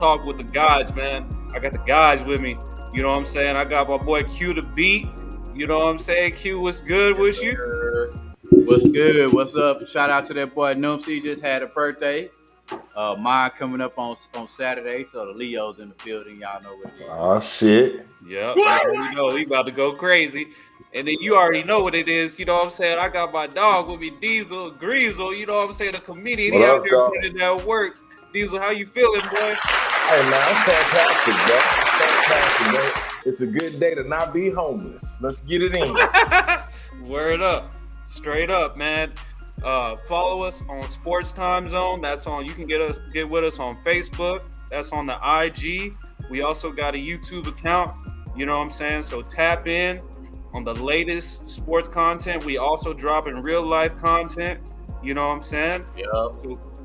talk with the guys, man. I got the guys with me. You know what I'm saying? I got my boy Q the beat. You know what I'm saying? Q, what's good with you? What's good? What's up? Shout out to that boy Noomsy. Just had a birthday. Mine coming up on Saturday, so the Leo's in the building. Y'all know what it is. Oh shit. Yep, you know he about to go crazy. And then you already know what it is. You know what I'm saying? I got my dog with me, Diesel Greasel. You know what I'm saying? The comedian. He What out up, there dog? putting that work. Diesel, how you feeling, boy? Hey man, I'm fantastic, bro. Fantastic, man. It's a good day to not be homeless. Let's get it in. Word up. Straight up, man. Follow us on Sports Time Zone. That's on. You can get with us on Facebook. That's on the IG. We also got a YouTube account. You know what I'm saying? So tap in on the latest sports content. We also drop in real life content. You know what I'm saying? Yep. So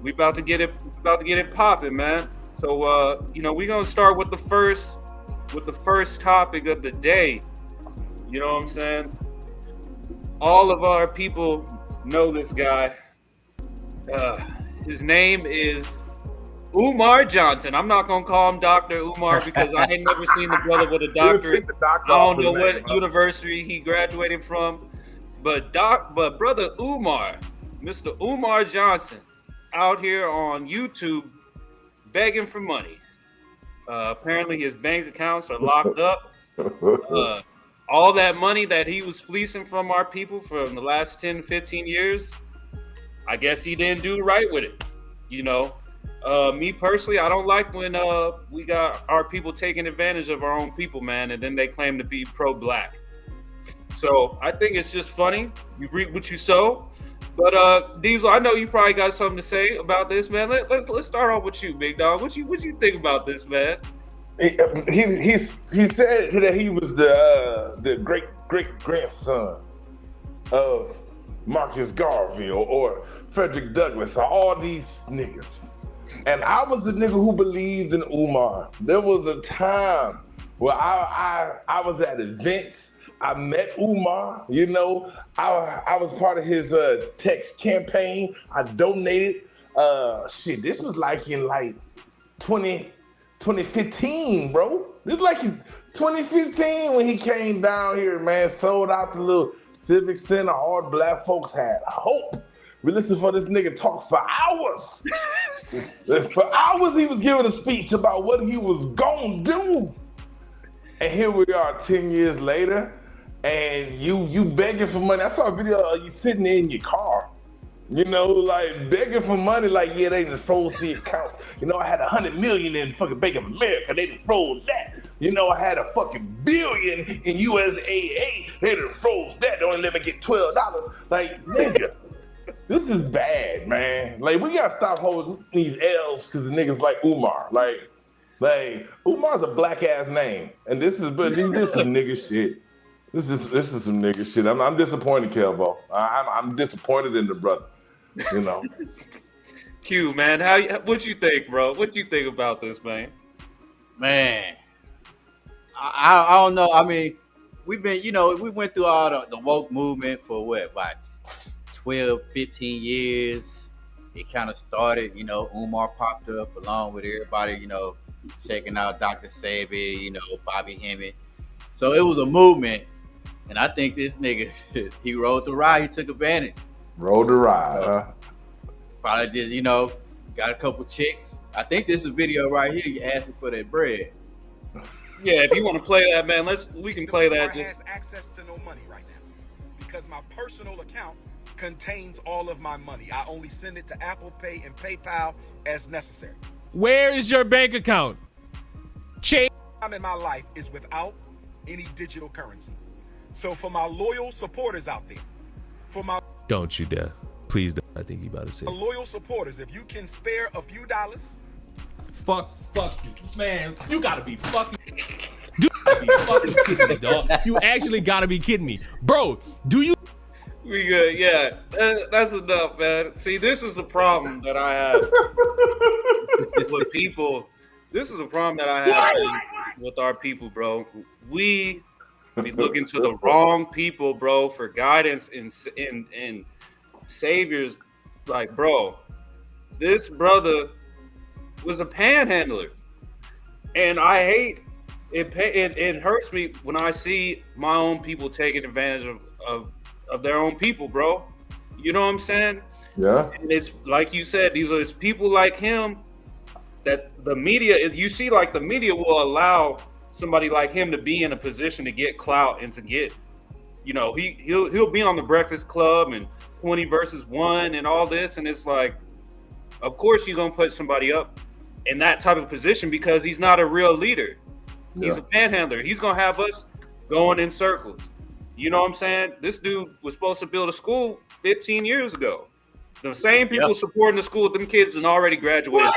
we about to get it popping, man. So we're gonna start with the first topic of the day. You know what I'm saying? All of our people know this guy. His name is Umar Johnson. I'm not gonna call him Dr. Umar because I ain't never seen the brother with a doctorate. I don't know what university he graduated from, but brother Umar, Mr. Umar Johnson, out here on YouTube begging for money. Apparently his bank accounts are locked up. All that money that he was fleecing from our people for the last 10, 15 years, I guess he didn't do right with it. You know, me personally, I don't like when we got our people taking advantage of our own people, man, and then they claim to be pro-black. So I think it's just funny. You reap what you sow. But Diesel, I know you probably got something to say about this, man. Let's start off with you, big dog. What you think about this, man? He said that he was the great grandson of Marcus Garvey or Frederick Douglass or all these niggas. And I was the nigga who believed in Umar. There was a time where I was at events. I met Umar, you know. I was part of his text campaign. I donated. This was like in 2015, bro. This was like in 2015 when he came down here, man, sold out the little Civic Center. All black folks had hope. We listened for this nigga talk for hours. For hours he was giving a speech about what he was gonna do. And here we are 10 years later, and you begging for money. I saw a video of you sitting there in your car, you know, like begging for money, like, yeah, they just froze the accounts. You know, I had 100 million in fucking Bank of America, they just froze that. You know, I had a fucking billion in USAA, they just froze that. They only let me get $12. Like, nigga, this is bad, man. Like, we gotta stop holding these L's because the niggas like Umar. Like Umar's a black ass name, and this is some nigga shit. This is some nigga shit. I'm disappointed, Kelvo. I'm disappointed in the brother. You know. Q, man, what you think, bro? What you think about this, man? Man, I don't know. I mean, we went through all the woke movement for what, about 12, 15 years. It kind of started, you know, Umar popped up along with everybody, you know, checking out Dr. Sebi, you know, Bobby Hemmett. So it was a movement. And I think this nigga, he rode the ride. He took advantage. Rode the ride, huh? Probably just, you know, got a couple chicks. I think this is a video right here. You asking for that bread. Yeah, if you want to play that, man, we can play that. Just has access to no money right now because my personal account contains all of my money. I only send it to Apple Pay and PayPal as necessary. Where is your bank account? Time in my life is without any digital currency. So for my loyal supporters out there, Don't you dare. Please don't. I think you about to say. Loyal supporters, if you can spare a few dollars. Fuck you. Man, you gotta be fucking... You gotta be fucking kidding me, dog. You actually gotta be kidding me. Bro, do you... We good, yeah. That's enough, man. See, this is the problem that I have with people. This is the problem that I have with our people, bro. We be looking to the wrong people, bro, for guidance and saviors. Like, bro, this brother was a panhandler. And I hate it. It hurts me when I see my own people taking advantage of their own people, bro. You know what I'm saying? Yeah. And it's like you said, it's people like him that the media. You see, like the media will allow somebody like him to be in a position to get clout and to get, you know, he'll be on the Breakfast Club and 20 versus 1 and all this, and it's like, of course you're gonna put somebody up in that type of position because he's not a real leader. He's a panhandler. He's gonna have us going in circles. You know what I'm saying? This dude was supposed to build a school 15 years ago. The same people supporting the school with them kids and already graduated.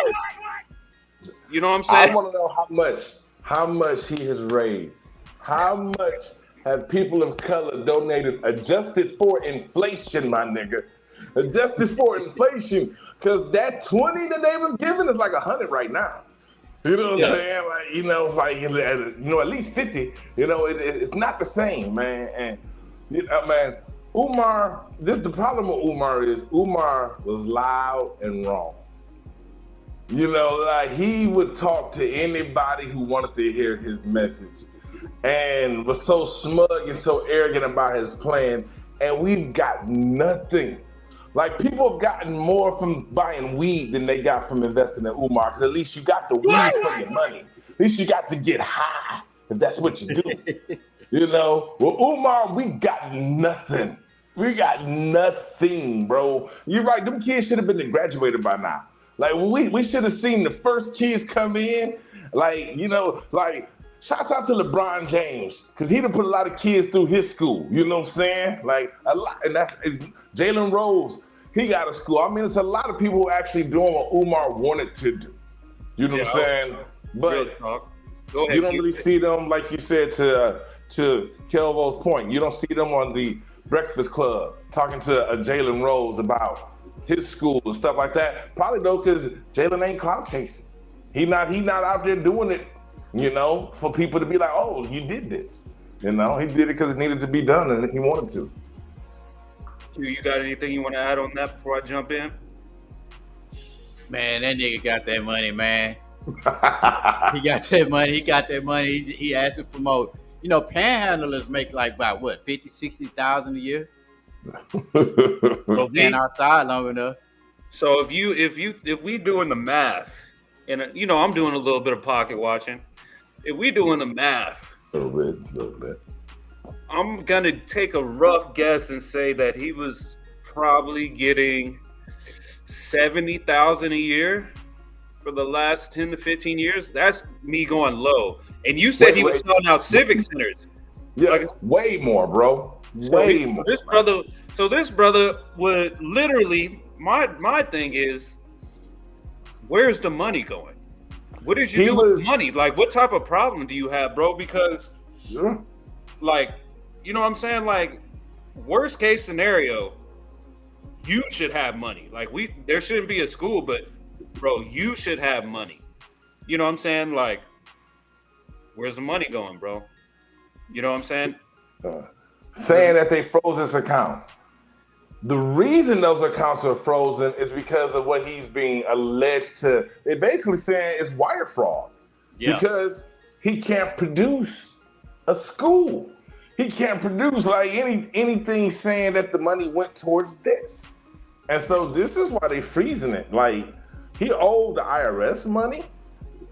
You know what I'm saying? I want to know how much he has raised. How much have people of color donated, adjusted for inflation, my nigga? Adjusted for inflation, because that 20 that they was giving is like 100 right now. You know what I'm saying? Like, you know, like, you know, at least 50. You know, it's not the same, man. And you know, man, Umar. The problem with Umar is Umar was loud and wrong. You know, like he would talk to anybody who wanted to hear his message, and was so smug and so arrogant about his plan. And we've got nothing. Like, people have gotten more from buying weed than they got from investing in Umar, because at least you got the weed for your money. At least you got to get high, if that's what you do. You know? Well, Umar, we got nothing. We got nothing, bro. You're right, them kids should have been graduated by now. Like, we should have seen the first kids come in. Like, you know, like, shouts out to LeBron James, because he done put a lot of kids through his school. You know what I'm saying? Like, a lot. And that's Jalen Rose. He got a school. I mean, it's a lot of people who actually doing what Umar wanted to do. You know what I'm saying? But Go ahead, you don't really see them, like you said, to Kelvo's point. You don't see them on the Breakfast Club talking to Jalen Rose about his school and stuff like that. Probably though, because Jalen ain't clout chasing. He not out there doing it, you know, for people to be like, oh, you did this. You know, he did it because it needed to be done and he wanted to. You got anything you want to add on that before I jump in? Man, that nigga got that money, man. He got that money. He asked to promote. You know, panhandlers make like about what, 50, 60,000 a year? Stand outside long enough. So if we doing the math, and you know, I'm doing a little bit of pocket watching. If we doing the math, A little bit. I'm gonna take a rough guess and say that he was probably getting 70,000 a year for the last 10 to 15 years. That's me going low. And you said he was selling out civic centers. Yeah, Like, way more, bro. Way more. This brother would literally. My thing is, where's the money going? What did you do with the money? Like, what type of problem do you have, bro? Because, like, you know what I'm saying? Like, worst case scenario, you should have money. Like, there shouldn't be a school, but, bro, you should have money. You know what I'm saying? Like, where's the money going, bro? You know what I'm saying? Saying that they froze his accounts. The reason those accounts are frozen is because of what he's being alleged to. They're basically saying it's wire fraud. Yeah. Because he can't produce a school. He can't produce like anything saying that the money went towards this. And so this is why they freezing it. Like, he owed the IRS money,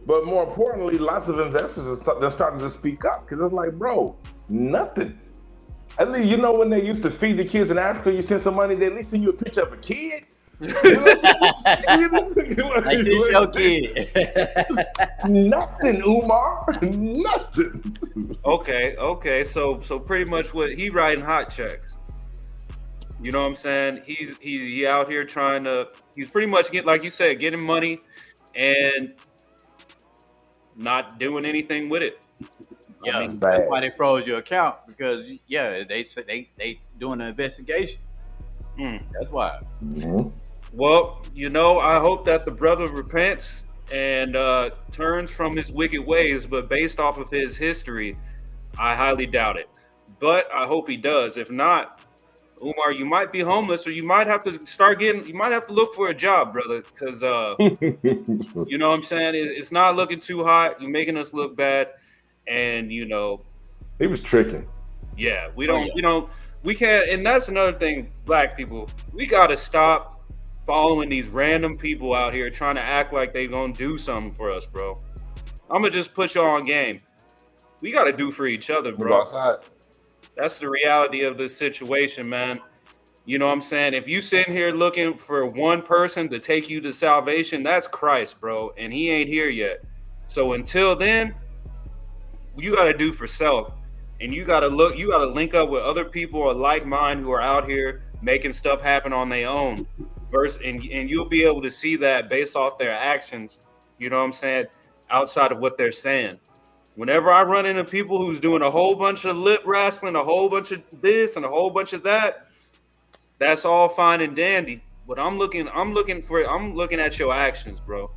but more importantly, lots of investors are starting to speak up, because it's like, bro, nothing. At least, you know, when they used to feed the kids in Africa, you send some money, they at least send you a picture of a kid. You know what I'm saying? Like this your kid. Nothing, Umar. Nothing. Okay. So pretty much what he writing hot checks. You know what I'm saying? He out here trying to. He's pretty much like you said, getting money and not doing anything with it. Yeah, I mean, that's why they froze your account, because they said they doing an investigation. That's why. Mm-hmm. Well, you know, I hope that the brother repents and turns from his wicked ways, but based off of his history, I highly doubt it. But I hope he does. If not, Umar, you might be homeless, or you might have to look for a job, brother, because you know what I'm saying? It's not looking too hot. You're making us look bad, and he was tricking. yeah, we can't. And that's another thing, black people, we gotta stop following these random people out here trying to act like they gonna do something for us, bro. I'm gonna just put y'all on game. We gotta do for each other, bro. That's the reality of this situation, man. You know what I'm saying? If you sitting here looking for one person to take you to salvation, that's Christ, bro. And he ain't here yet. So until then, you got to do for self. And you got to link up with other people of like mind who are out here making stuff happen on their own. And you'll be able to see that based off their actions, you know what I'm saying, outside of what they're saying. Whenever I run into people who's doing a whole bunch of lip wrestling, a whole bunch of this and a whole bunch of that, that's all fine and dandy. But I'm looking at your actions, bro.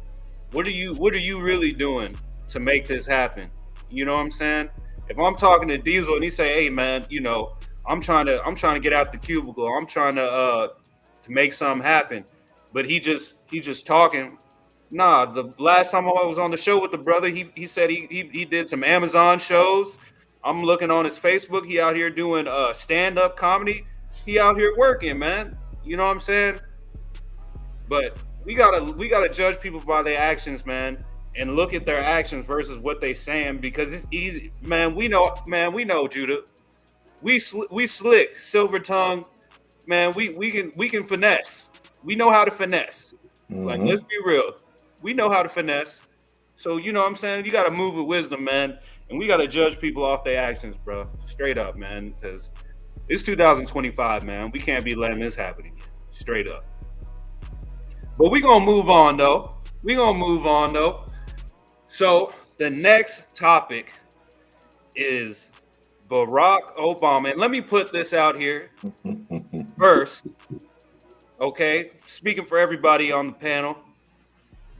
What are you really doing to make this happen? You know what I'm saying? If I'm talking to Diesel and he say, "Hey man, you know, I'm trying to get out the cubicle. I'm trying to make something happen," but he just talking. Nah, the last time I was on the show with the brother, he said he did some Amazon shows. I'm looking on his Facebook. He out here doing stand-up comedy. He out here working, man. You know what I'm saying? But we gotta judge people by their actions, man, and look at their actions versus what they saying, because it's easy, man. We know, Judah. We slick, silver tongue, man. We can finesse. We know how to finesse. Mm-hmm. Like, let's be real. We know how to finesse. So, you know what I'm saying? You got to move with wisdom, man. And we got to judge people off their actions, bro. Straight up, man. Because it's 2025, man. We can't be letting this happen again. Straight up. But we're going to move on, though. So, the next topic is Barack Obama. And let me put this out here first. Okay? Speaking for everybody on the panel.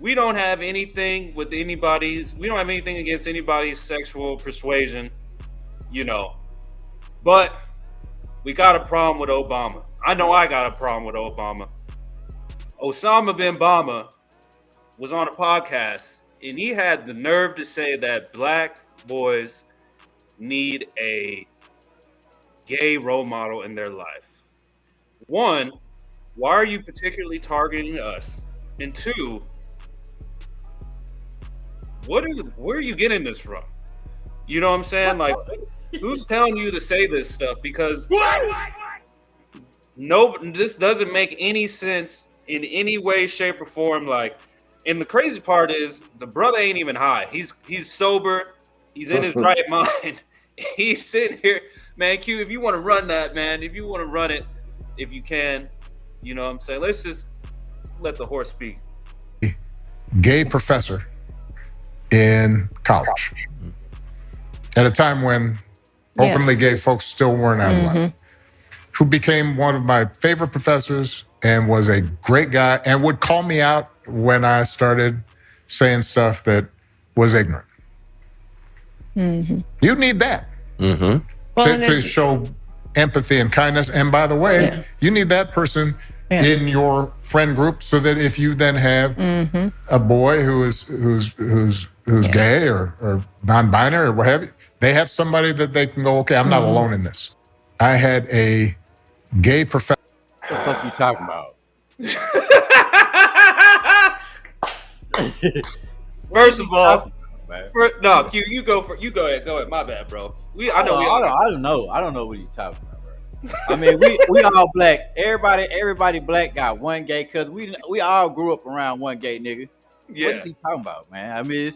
We don't have anything against anybody's sexual persuasion, you know. But we got a problem with Obama. I know I got a problem with Obama. Osama bin Bama was on a podcast, and he had the nerve to say that black boys need a gay role model in their life. One, why are you particularly targeting us? And two, where are you getting this from? You know what I'm saying? Like, who's telling you to say this stuff? Because this doesn't make any sense in any way, shape, or form. Like, and the crazy part is the brother ain't even high. He's sober. He's in his right mind. He's sitting here, man. Q, if you want to run that, man, if you want to run it, if you can, you know what I'm saying? Let's just let the horse speak. Gay professor in college at a time when openly gay folks still weren't out of line, who became one of my favorite professors and was a great guy and would call me out when I started saying stuff that was ignorant. You need that to show empathy and kindness. And by the way, you need that person in your friend group, so that if you then have a boy who's gay or non-binary or what have you, they have somebody that they can go, okay, I'm not alone in this. I had a gay professor. What the fuck you talking about? First of all, no, Q, you go ahead. My bad, bro. I don't know what you're talking about, bro. I mean, we all black. Everybody black got one gay, cause we all grew up around one gay nigga. Yeah. What is he talking about, man? I mean,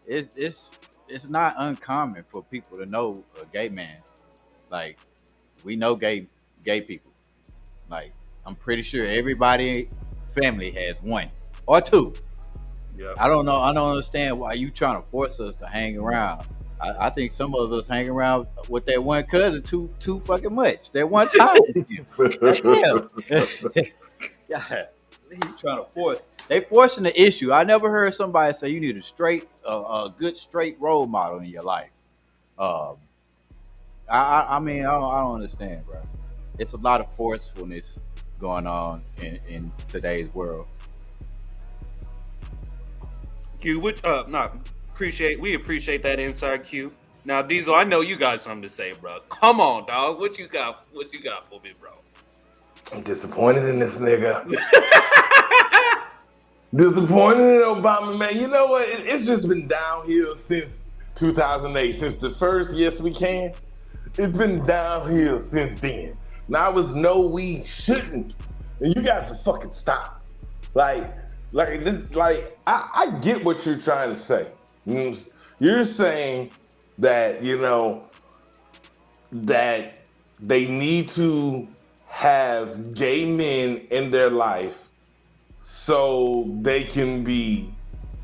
it's not uncommon for people to know a gay man. Like, we know gay people. Like, I'm pretty sure everybody family has one or two. Yeah. I don't know. I don't understand why you trying to force us to hang around. I think some of us hang around with that one cousin too fucking much. That one time. God, he's trying to force. They forcing the issue. I never heard somebody say you need a good straight role model in your life. I mean, I don't understand, bro. it's a lot of forcefulness going on in today's world. Q, we appreciate that inside Q. Now, Diesel, I know you got something to say, bro. Come on, dog. What you got for me, bro? I'm disappointed in this nigga. Disappointed in Obama, man. You know what? It's just been downhill since 2008. Since the first Yes We Can, it's been downhill since then. Now it was no, we shouldn't, and you got to fucking stop. I get what you're trying to say. You're saying that, you know, that they need to have gay men in their life so they can be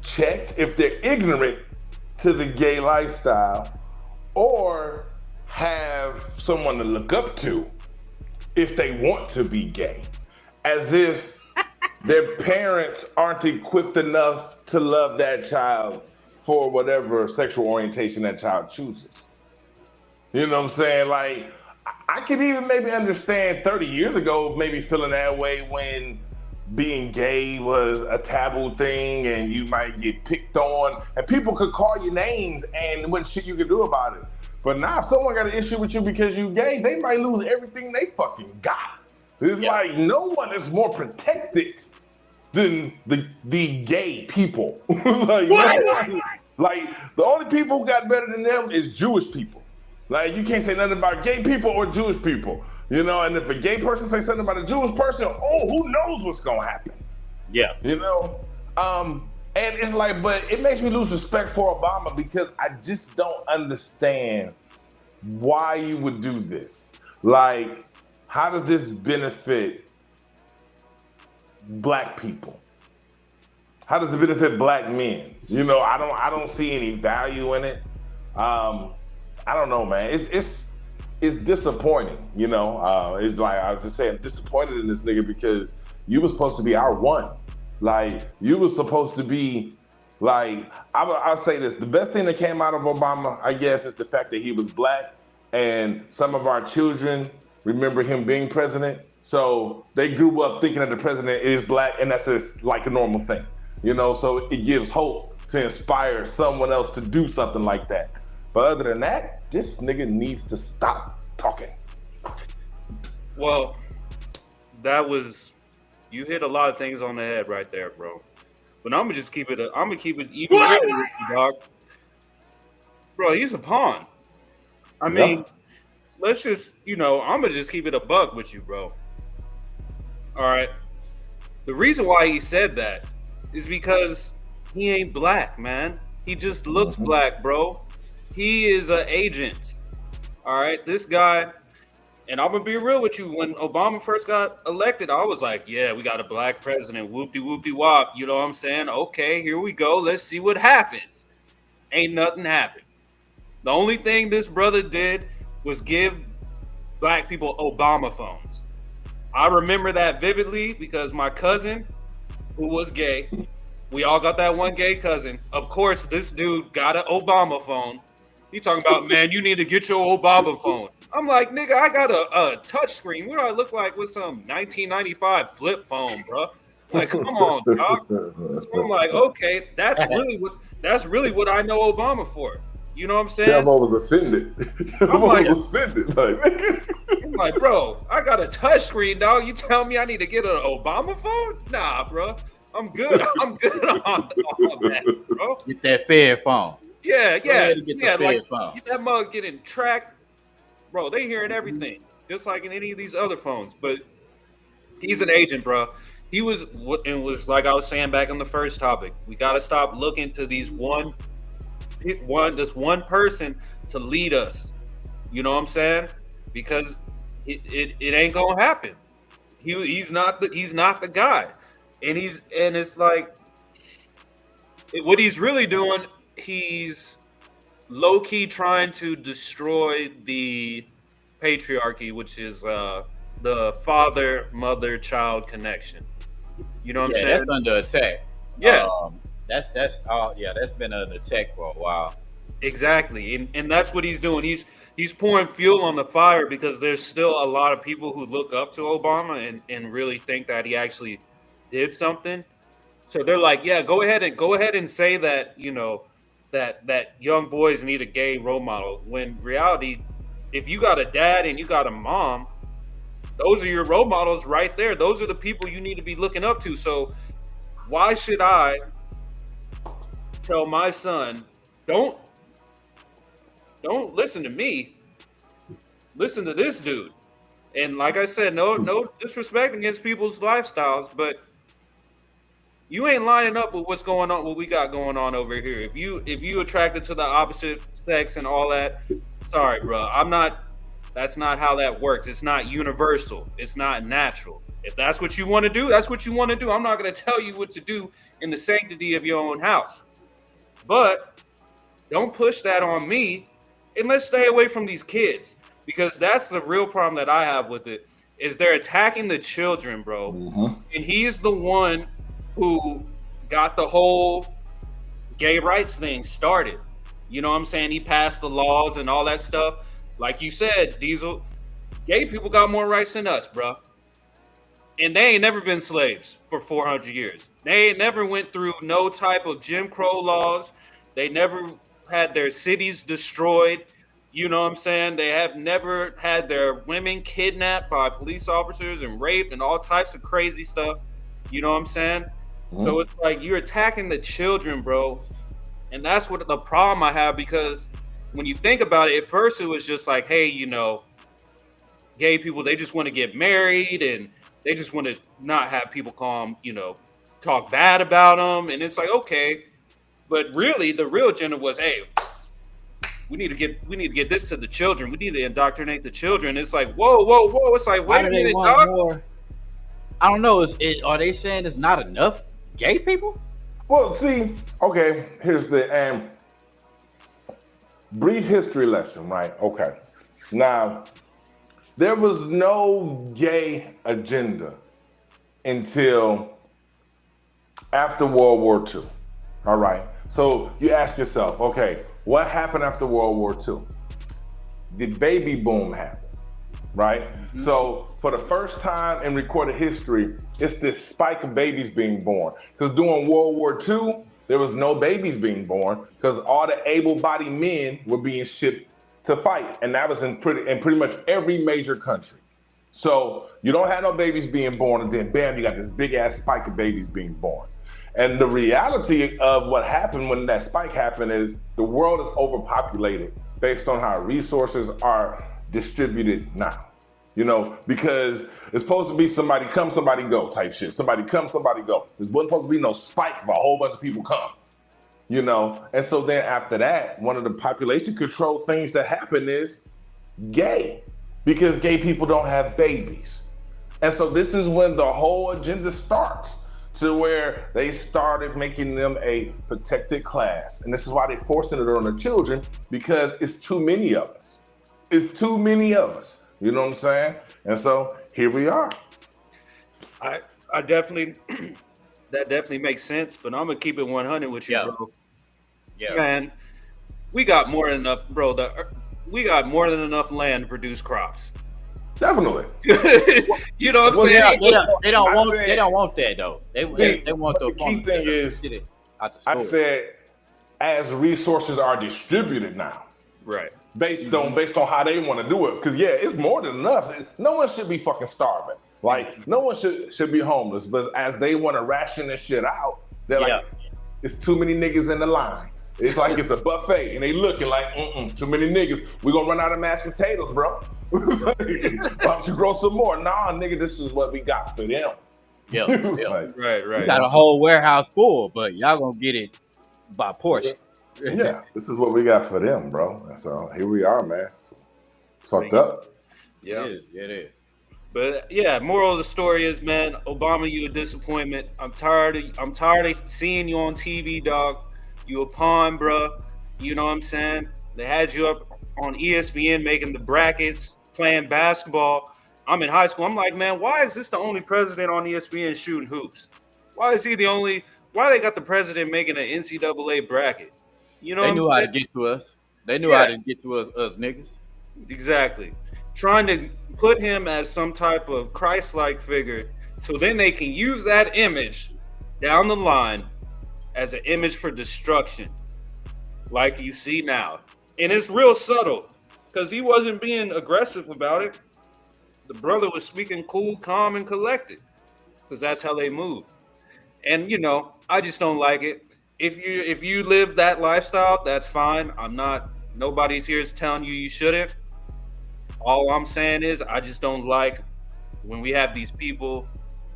checked if they're ignorant to the gay lifestyle, or have someone to look up to if they want to be gay, as if their parents aren't equipped enough to love that child for whatever sexual orientation that child chooses. You know what I'm saying? Like, I could even maybe understand 30 years ago maybe feeling that way when being gay was a taboo thing and you might get picked on and people could call you names and there wasn't shit you could do about it. But now if someone got an issue with you because you gay, they might lose everything they fucking got. It's like no one is more protected than the gay people. Like the only people who got better than them is Jewish people. Like, you can't say nothing about gay people or Jewish people, you know? And if a gay person says something about a Jewish person, oh, who knows what's gonna happen? Yeah. You know? And it's like, but it makes me lose respect for Obama because I just don't understand why you would do this. Like, how does this benefit black people? How does it benefit black men? You know, I don't see any value in it. I don't know, man. It's disappointing, you know. It's like, I was just saying, I'm disappointed in this nigga because you were supposed to be our one. Like, you were supposed to be, like, I'll say this. The best thing that came out of Obama, I guess, is the fact that he was black and some of our children remember him being president. So they grew up thinking that the president is black and that's just like a normal thing, you know? So it gives hope to inspire someone else to do something like that. But other than that, this nigga needs to stop talking. Well, you hit a lot of things on the head right there, bro. But I'm gonna keep it even real with you, dog. Bro, he's a pawn. I mean, let's just, you know, I'm gonna just keep it a buck with you, bro. All right. The reason why he said that is because he ain't black, man. He just looks black, bro. He is an agent. All right, this guy, and I'm gonna be real with you. When Obama first got elected, I was like, yeah, we got a black president, whoopty wop. You know what I'm saying? Okay, here we go. Let's see what happens. Ain't nothing happened. The only thing this brother did was give black people Obama phones. I remember that vividly because my cousin, who was gay, we all got that one gay cousin. Of course, this dude got an Obama phone. He talking about, man, you need to get your Obama phone. I'm like, nigga, I got a touch screen. What do I look like with some 1995 flip phone, bro? Like, come on, dog. So I'm like, okay, that's really what I know Obama for. You know what I'm saying? Kelmo was offended. I'm like, offended. I'm like, bro, I got a touch screen, dog. You tell me I need to get an Obama phone? Nah, bro. I'm good. I'm good on all that, bro. Get that Fed phone. Yeah. Like Get that mug getting tracked. Bro, they hearing everything, just like in any of these other phones. But he's an agent, bro. He was like I was saying back on the first topic. We got to stop looking to this one person to lead us. You know what I'm saying? Because it ain't gonna happen. He's not the guy, and it's like what he's really doing. He's low-key trying to destroy the patriarchy, which is the father-mother-child connection. You know what I'm saying? That's under attack. Yeah. That's been under attack for a while. Exactly, and that's what he's doing. He's pouring fuel on the fire because there's still a lot of people who look up to Obama and really think that he actually did something. So they're like, yeah, go ahead and say that, that young boys need a gay role model. When in reality, if you got a dad and you got a mom, those are your role models right there. Those are the people you need to be looking up to. So why should I tell my son, don't listen to me, listen to this dude? And like I said, no disrespect against people's lifestyles, but you ain't lining up with what's going on, what we got going on over here. If you attracted to the opposite sex and all that, sorry, bro, that's not how that works. It's not universal. It's not natural. If that's what you want to do, that's what you want to do. I'm not going to tell you what to do in the sanctity of your own house. But don't push that on me, and let's stay away from these kids, because that's the real problem that I have with it, is they're attacking the children, bro. Mm-hmm. And he's the one who got the whole gay rights thing started. You know what I'm saying? He passed the laws and all that stuff. Like you said, Diesel, gay people got more rights than us, bro. And they ain't never been slaves for 400 years. They ain't never went through no type of Jim Crow laws. They never had their cities destroyed. You know what I'm saying? They have never had their women kidnapped by police officers and raped and all types of crazy stuff. You know what I'm saying? Mm-hmm. So it's like you're attacking the children, bro. And that's what the problem I have, because when you think about it, at first it was just like, hey, gay people, they just want to get married and they just want to not have people call them, talk bad about them. And it's like, okay. But really, the real agenda was, hey, we need to get this to the children. We need to indoctrinate the children. It's like, whoa. It's like, wait a minute, dog. More? I don't know. Are they saying there's not enough gay people? Well, see, okay, here's the brief history lesson, right? Okay. Now, there was no gay agenda until after World War II. All right. So you ask yourself, okay, what happened after World War II? The baby boom happened, right? Mm-hmm. So for the first time in recorded history, it's this spike of babies being born. Because during World War II, there was no babies being born because all the able-bodied men were being shipped to fight. And that was in pretty much every major country. So you don't have no babies being born, and then bam, you got this big-ass spike of babies being born. And the reality of what happened when that spike happened is the world is overpopulated based on how resources are distributed now. Because it's supposed to be somebody come, somebody go type shit. Somebody come, somebody go. There wasn't supposed to be no spike of a whole bunch of people come. And so then after that, one of the population control things that happen is gay, because gay people don't have babies. And so this is when the whole agenda starts, to where they started making them a protected class. And this is why they're forcing it on the children, because it's too many of us. It's too many of us. You know what I'm saying? And so here we are. I definitely, that definitely makes sense, but I'm gonna keep it 100 with you, bro. Yeah, man, we got more than enough, bro. We got more than enough land to produce crops. Definitely. You know what I'm saying? They don't want that though. They want the key thing is, I said, as resources are distributed now. Right. Based on how they want to do it. Because it's more than enough. No one should be fucking starving. Like, no one should be homeless. But as they want to ration this shit out, they're like, it's too many niggas in the line. It's like it's a buffet. And they looking like, too many niggas. We're gonna run out of mashed potatoes, bro. Why don't you grow some more? Nah, nigga, this is what we got for them. Yeah. Like, right. We got a whole warehouse full, but y'all gonna get it by portion. Yeah, this is what we got for them, bro. And so here we are, man. It's fucked up. Yeah, it is. But yeah, moral of the story is, man, Obama, you a disappointment. I'm tired of seeing you on TV, dog. You a pawn, bro. You know what I'm saying? They had you up on ESPN making the brackets, playing basketball. I'm in high school. I'm like, man, why is this the only president on ESPN shooting hoops? Why is he the only? Why they got the president making an NCAA bracket? You know They what knew I'm how saying? to get to us. They knew Yeah. how to get to us niggas. Exactly. Trying to put him as some type of Christ-like figure, so then they can use that image down the line as an image for destruction, like you see now. And it's real subtle, because he wasn't being aggressive about it. The brother was speaking cool, calm, and collected, because that's how they move. And you know, I just don't like it. If you live that lifestyle, that's fine. I'm not. Nobody's here is telling you shouldn't. All I'm saying is, I just don't like when we have these people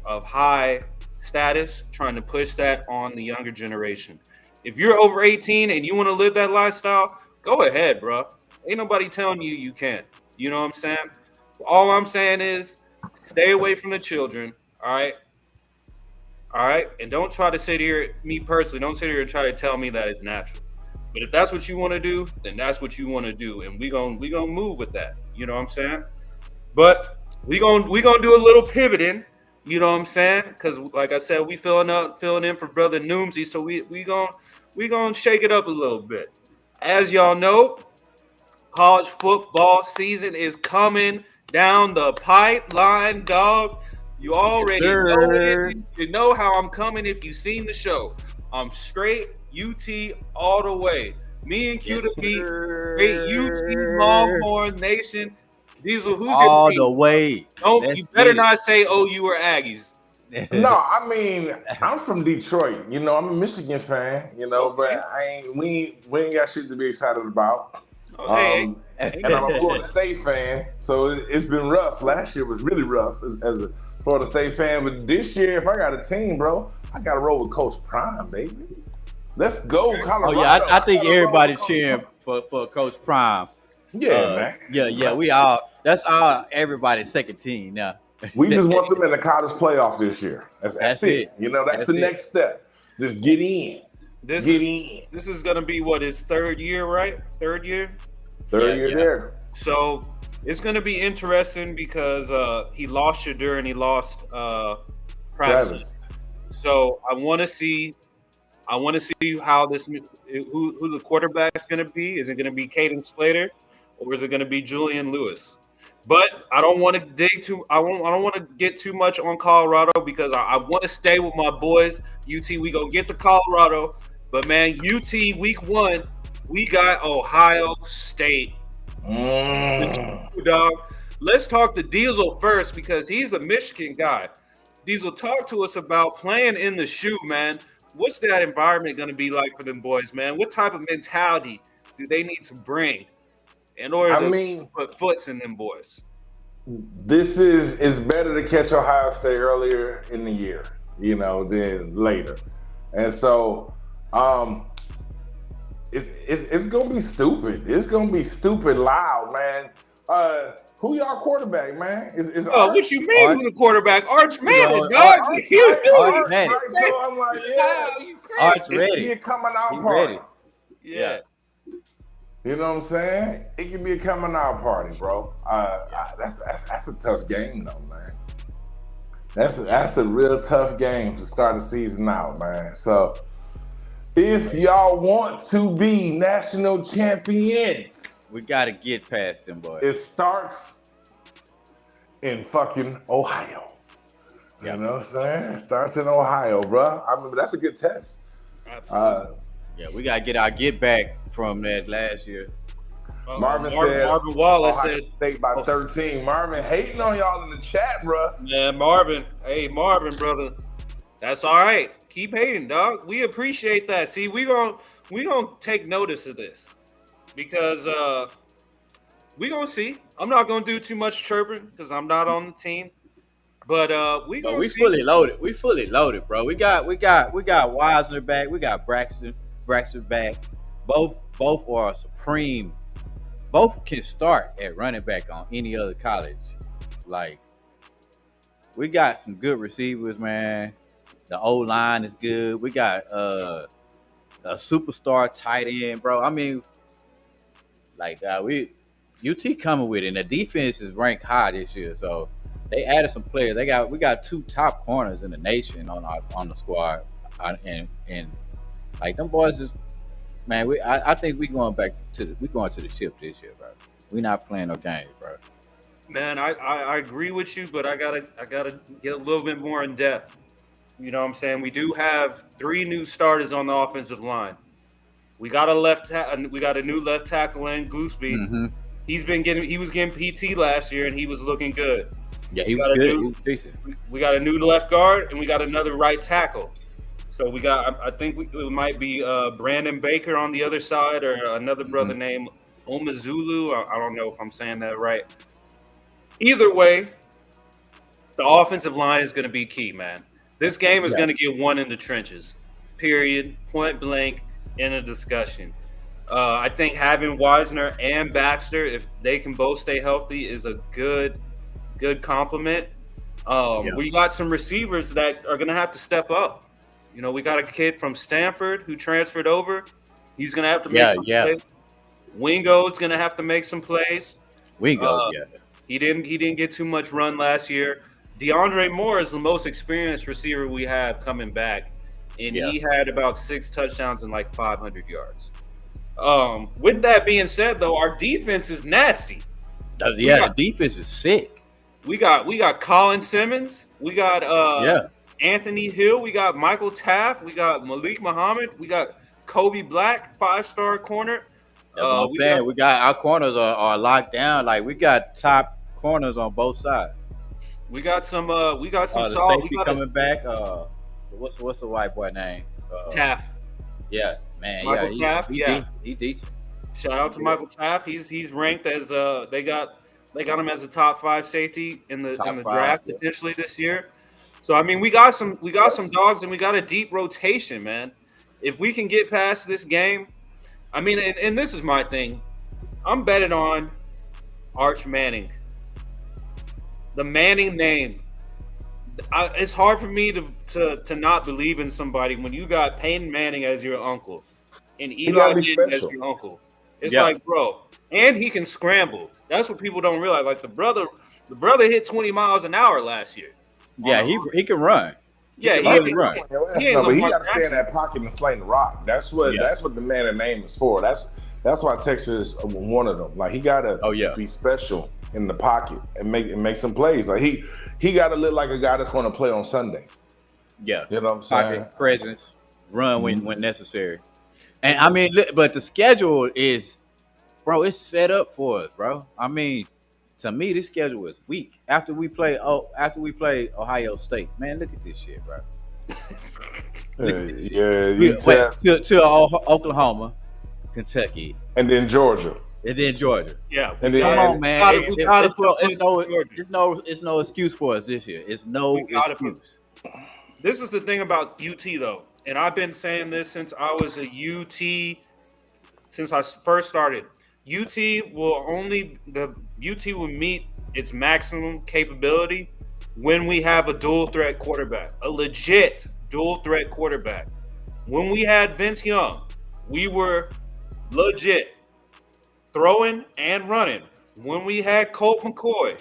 of high status trying to push that on the younger generation. If you're over 18 and you want to live that lifestyle, go ahead, bro. Ain't nobody telling you you can't. You know what I'm saying? All I'm saying is, stay away from the children. All right. All right. And don't try to sit here, me personally, don't sit here and try to tell me that it's natural. But if that's what you want to do, then that's what you want to do, and we gonna move with that. You know what I'm saying? But we gonna do a little pivoting. You know what I'm saying? Because like I said, we filling in for brother Noomsy, so we gonna shake it up a little bit. As y'all know, college football season is coming down the pipeline, dog. You already know it. You know how I'm coming if you've seen the show. I'm straight UT all the way. Me and Q to beat, straight UT Longhorn Nation. Diesel, who's All your team? the way. Don't you better not say OU or Aggies. No, I mean, I'm from Detroit. You know, I'm a Michigan fan. You know, Okay. but we ain't got shit to be excited about. Hey, And I'm a Florida State fan, so it's been rough. Last year was really rough as a Florida State fan, but this year, if I got a team, bro, I got to roll with Coach Prime, baby. Let's go, Colorado. Oh yeah, I think Colorado, everybody's Coach cheering Prime. for Coach Prime. Yeah, man. Yeah, we all. That's all. Everybody's second team now. We just want them in the college playoff this year. That's it. You know, that's the next step. Just get in. This This is gonna be what, his third year, right? Third year. there. So it's gonna be interesting because he lost Shadur and he lost Travis. So I want to see how this who the quarterback's gonna be. Is it gonna be Caden Slater or is it gonna be Julian Lewis? But I don't want to dig too. I don't want to get too much on Colorado because I want to stay with my boys. UT, we gonna get to Colorado, but man, UT week 1, we got Ohio State. Dog. Let's talk to Diesel first because he's a Michigan guy. Diesel, talk to us about playing in the shoe, man. What's that environment gonna be like for them boys, man? What type of mentality do they need to bring in order to put foots in them boys? This is better to catch Ohio State earlier in the year, you know, than later. And so it's gonna be stupid. It's gonna be stupid loud, man. Who y'all quarterback, man? Is what you mean who's the quarterback? Arch Manning, dog. Arch Manning. So I'm like, yeah, Arch it ready. can be a coming out He party. ready. Yeah. You know what I'm saying? It can be a coming out party, bro. That's a tough game, though, man. That's a real tough game to start the season out, man. So if y'all want to be national champions, We got to get past them boys. it starts in fucking Ohio. You know what I'm saying? It starts in Ohio, bro. I mean, that's a good test. Absolutely. Yeah, we got to get our get back from that last year. Marvin said Marvin Wallace Ohio said State by 13. Marvin hating on y'all in the chat, bro. Yeah, Marvin. Hey, Marvin, brother. That's all right. Keep hating, dog. We appreciate that. See, we gonna take notice of this because we gonna see. I'm not gonna do too much chirping because I'm not on the team. But we gonna we see. fully loaded. We fully loaded, bro. We got Wisner back. We got Braxton back. Both are supreme. Both can start at running back on any other college. Like, we got some good receivers, man. The O-line is good. We got a superstar tight end, bro. I mean, like UT coming with it, and the defense is ranked high this year. So they added some players. We got 2 top corners in the nation on the squad, and like them boys Man, I think we going to the ship this year, bro. We not playing no games, bro. Man, I agree with you, but I gotta get a little bit more in depth. You know what I'm saying? We do have 3 new starters on the offensive line. We got a new left tackle in Gooseby. Mm-hmm. He was getting PT last year and he was looking good. Yeah, he was good. He was decent. We got a new left guard and we got another right tackle. So we got, I think it might be Brandon Baker on the other side or another brother named Omazulu. I don't know if I'm saying that right. Either way, the offensive line is going to be key, man. This game is going to get won in the trenches, period, point blank, in a discussion. I think having Wisner and Baxter, if they can both stay healthy, is a good compliment. We got some receivers that are going to have to step up. You know, we got a kid from Stanford who transferred over. He's going to have to make some plays. Wingo's going to have to make some plays. Wingo, He didn't get too much run last year. DeAndre Moore is the most experienced receiver we have coming back, and he had about 6 touchdowns and like 500 yards. With that being said, though, our defense is nasty. The defense is sick. We got Colin Simmons. We got Anthony Hill. We got Michael Taft. We got Malik Muhammad. We got Kobe Black, 5-star corner. That's what I'm saying. We got our corners are locked down. Like we got top corners on both sides. We got some solid. Safety coming back. What's the white boy name? Taft. Yeah, man. Michael Taft. He decent. Shout out to Michael Taft. He's ranked as they got him as a top 5 safety in the draft potentially this year. So I mean, we got some dogs and we got a deep rotation, man. If we can get past this game, I mean, and this is my thing. I'm betting on Arch Manning. The Manning name. It's hard for me to not believe in somebody when you got Peyton Manning as your uncle and Eli Manning as your uncle. It's like, bro, and he can scramble. That's what people don't realize. Like the brother hit 20 miles an hour last year. Yeah, he can run. Yeah, he can run. But he got to stay in that pocket and sling the rock. That's what the Manning name is for. That's why Texas is one of them. Like he got to be special in the pocket and make some plays. Like he got to look like a guy that's going to play on Sundays. Yeah, you know what I'm saying? Pocket presence, run when necessary. And I mean, but the schedule is, bro, it's set up for us, bro. I mean, to me, this schedule is weak. After we play Ohio State, man, look at this shit, bro. To Oklahoma, Kentucky, and then Georgia. Yeah. And then, come on, man. It's no excuse for us this year. It's no excuse. This is the thing about UT, though. And I've been saying this since I was a UT, since I first started. UT will meet its maximum capability when we have a dual threat quarterback, a legit dual threat quarterback. When we had Vince Young, we were legit throwing and running. When we had Colt McCoy,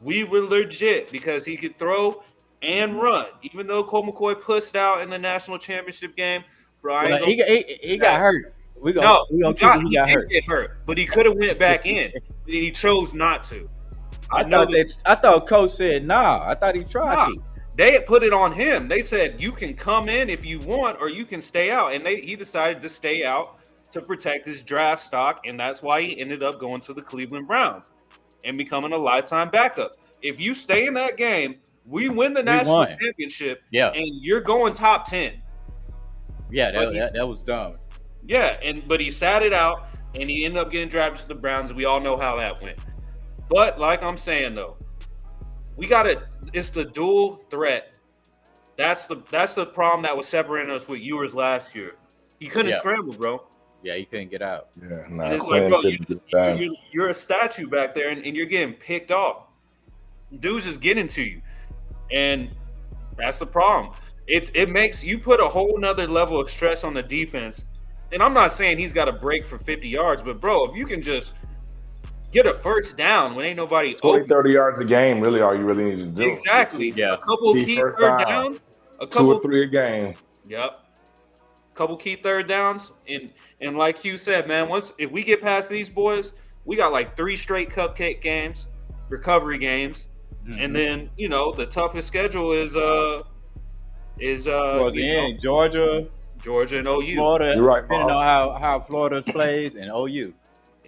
we were legit because he could throw and run. Even though Colt McCoy pussed out in the national championship game, Brian, he got hurt. He got hurt, but he could have went back in. He chose not to. I thought Coach said nah. I thought he tried to. They put it on him. They said you can come in if you want, or you can stay out, and he decided to stay out to protect his draft stock, and that's why he ended up going to the Cleveland Browns and becoming a lifetime backup. If you stay in that game, we win the national championship, and you're going top 10. Yeah, that was dumb. Yeah, but he sat it out, and he ended up getting drafted to the Browns, and we all know how that went. But like I'm saying, though, it's the dual threat. That's the problem that was separating us with Ewers last year. He couldn't scramble, bro. Yeah, he couldn't get out. Yeah, and it's like, bro, you're a statue back there, and you're getting picked off. Dude's just getting to you, and that's the problem. It makes you put a whole nother level of stress on the defense. And I'm not saying he's got to break for 50 yards, but bro, if you can just get a first down when ain't nobody 30 yards a game, really all you really need to do. Exactly. Yeah. A couple key third downs, a couple 2 or 3 a game. Yep. couple key third downs, and like you said, man, if we get past these boys, we got like 3 straight cupcake games, recovery games, and then the toughest schedule is Georgia and OU, Florida. You're right, Depending Bob. on how Florida plays, and OU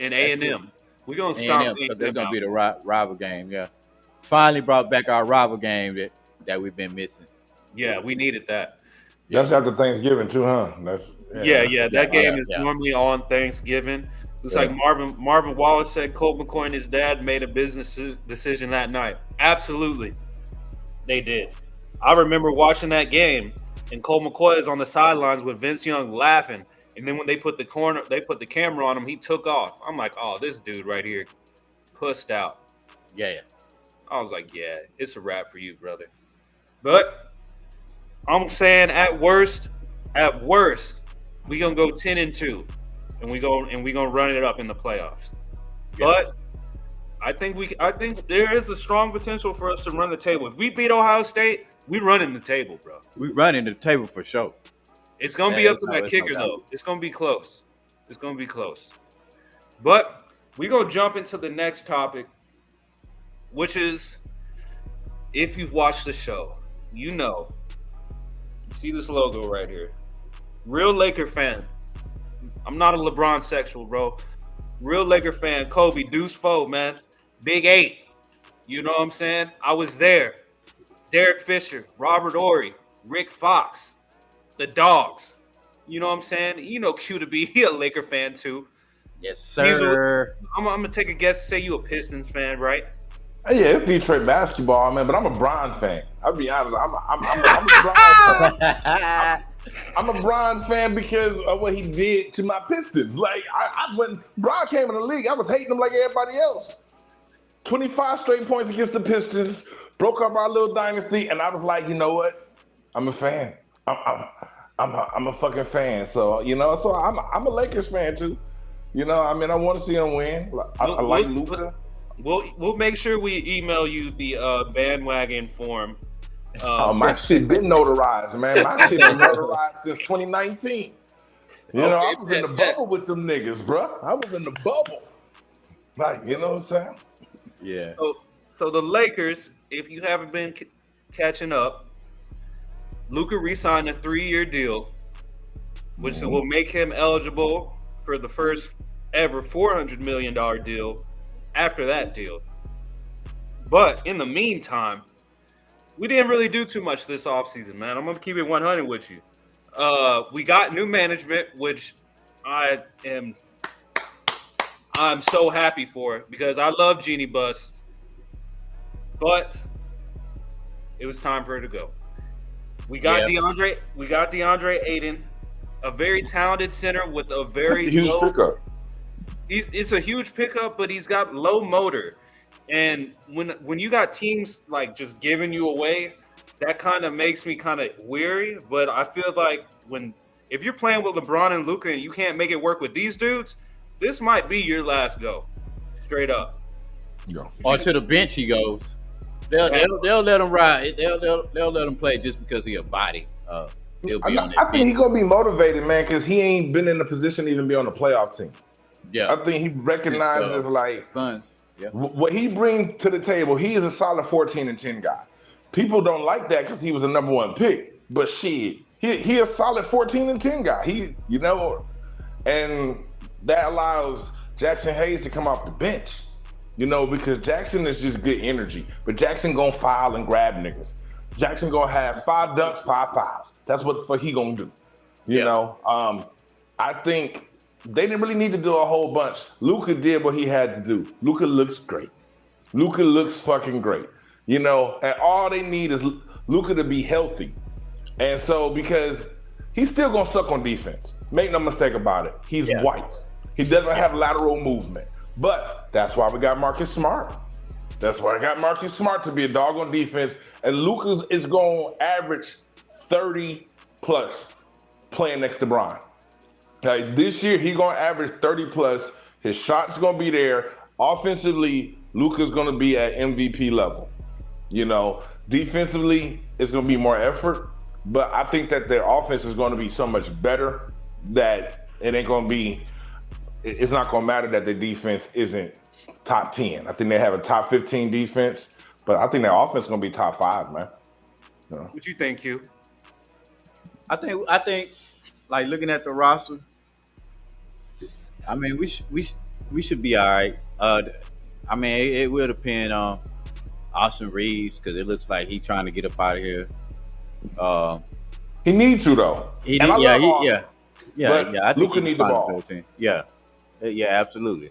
and A&M. We're gonna stop A&M, because that's gonna be the rival game. Yeah, finally brought back our rival game that we've been missing. Yeah, we needed that. That's after Thanksgiving too, huh? That game is normally on Thanksgiving. It's like Marvin Wallace said, Colt McCoy and his dad made a business decision that night. Absolutely, they did. I remember watching that game, and Colt McCoy is on the sidelines with Vince Young laughing. And then when they put the camera on him, he took off. I'm like, oh, this dude right here, pussed out. Yeah. I was like, yeah, it's a wrap for you, brother. But I'm saying at worst, we gonna go 10-2, and we gonna run it up in the playoffs. Yeah. But I think there is a strong potential for us to run the table. If we beat Ohio State, we running the table, bro. We running the table for sure. It's gonna be up to that kicker though. It's gonna be close. But we gonna jump into the next topic, which is, if you've watched the show, you see this logo right here. Real Laker fan. I'm not a LeBron sexual, bro. Real Laker fan. Kobe, Deuce Foe, man. Big 8. You know what I'm saying? I was there. Derek Fisher, Robert Horry, Rick Fox, the Dogs. You know what I'm saying? Q to be a Laker fan too. Yes, sir. I'm gonna take a guess. Say you a Pistons fan, right? Yeah, it's Detroit basketball, man. But I'm a Bron fan. I'll be honest. I'm a Bron fan. I'm a Bron fan because of what he did to my Pistons. Like, when Bron came in the league, I was hating him like everybody else. 25 straight points against the Pistons, broke up our little dynasty, and I was like, you know what? I'm a fan. I'm a fucking fan. So so I'm a Lakers fan too. I want to see him win. I like Luka. We'll make sure we email you the bandwagon form. My shit been notarized, man. My shit been notarized since 2019. I was in the bubble with them niggas, bro. I was in the bubble. Like, you know what I'm saying? Yeah. So the Lakers, if you haven't been catching up, Luka re-signed a 3-year deal, which will make him eligible for the first ever $400 million deal after that deal. But in the meantime, we didn't really do too much this offseason, man. I'm going to keep it 100 with you. We got new management, which I'm so happy for because I love Jeannie Buss. But it was time for her to go. We got DeAndre Ayton, a very talented center with a very huge pickup. It's a huge pickup, but he's got low motor. And when you got teams like just giving you away, that kind of makes me kind of weary. But I feel like if you're playing with LeBron and Luka and you can't make it work with these dudes, this might be your last go. Straight up. Yeah. Or to the bench he goes. They'll let him ride. They'll let him play just because he a body. He'll be on that I think he's gonna be motivated, man, because he ain't been in the position to even be on the playoff team. Yeah. I think he recognizes like Suns. Yeah. what he brings to the table. He is a solid 14-10 guy. People don't like that because he was a number 1 pick, but shit, he a solid 14-10 guy. And that allows Jackson Hayes to come off the bench. Because Jackson is just good energy. But Jackson gonna foul and grab niggas. Jackson gonna have 5 dunks, 5 fouls. That's what the fuck he gonna do. You know? I think they didn't really need to do a whole bunch. Luka did what he had to do. Luka looks great. Luka looks fucking great. And all they need is Luka to be healthy. And so, because he's still gonna suck on defense. Make no mistake about it. He's white. He doesn't have lateral movement. But that's why we got Marcus Smart. That's why I got Marcus Smart to be a dog on defense. And Luka is going to average 30 plus playing next to Bron. Okay, this year he's going to average 30 plus. His shot's going to be there. Offensively, Luka's going to be at MVP level. Defensively, it's going to be more effort. but I think that their offense is going to be so much better that it ain't going to be. It's not going to matter that their defense isn't top 10. I think they have a top 15 defense, but I think their offense is going to be top 5, man. What you think, Q? I think, like looking at the roster, I mean, we should be all right. I mean, it will depend on Austin Reeves because it looks like he's trying to get up out of here. He needs to though. Yeah. I think Luka he needs the can ball. find the 13. Yeah, absolutely.